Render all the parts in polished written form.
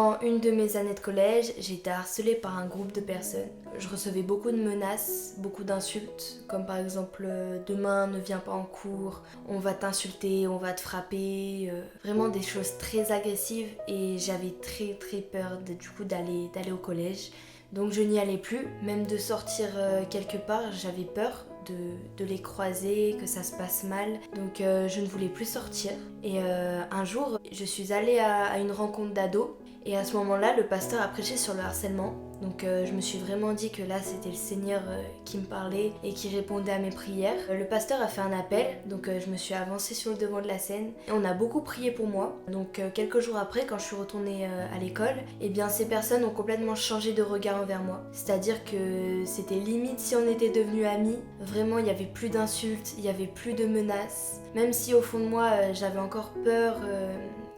Pendant une de mes années de collège, j'ai été harcelée par un groupe de personnes. Je recevais beaucoup de menaces, beaucoup d'insultes, comme par exemple demain ne viens pas en cours, on va t'insulter, on va te frapper, vraiment des choses très agressives et j'avais très peur du coup d'aller au collège. Donc je n'y allais plus, même de sortir quelque part, j'avais peur de les croiser, que ça se passe mal. Donc je ne voulais plus sortir. Et un jour, je suis allée à une rencontre d'ados. Et à ce moment-là, le pasteur a prêché sur le harcèlement. Donc je me suis vraiment dit que là, c'était le Seigneur qui me parlait et qui répondait à mes prières. Le pasteur a fait un appel, donc je me suis avancée sur le devant de la scène. Et on a beaucoup prié pour moi. Donc quelques jours après, quand je suis retournée à l'école, eh bien ces personnes ont complètement changé de regard envers moi. C'est-à-dire que c'était limite si on était devenus amis. Vraiment, il n'y avait plus d'insultes, il n'y avait plus de menaces. Même si au fond de moi, j'avais encore peur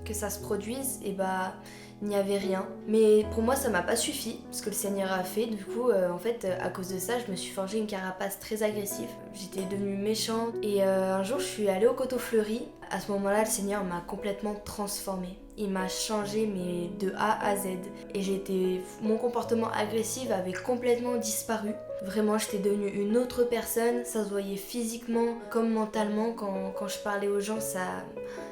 que ça se produise, et bah il n'y avait rien. Mais pour moi ça m'a pas suffi, ce que le Seigneur a fait. Du coup en fait à cause de ça je me suis forgé une carapace très agressive. J'étais devenue méchante et un jour je suis allée au Coteau Fleuri. À ce moment-là le Seigneur m'a complètement transformée. Il m'a changé mais de A à Z. Et mon comportement agressif avait complètement disparu. Vraiment, j'étais devenue une autre personne. Ça se voyait physiquement comme mentalement. Quand je parlais aux gens, ça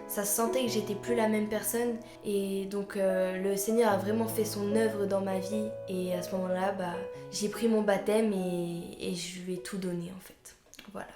se sentait que j'étais plus la même personne. Et donc le Seigneur a vraiment fait son œuvre dans ma vie. Et à ce moment-là, j'ai pris mon baptême et je lui ai tout donné en fait. Voilà.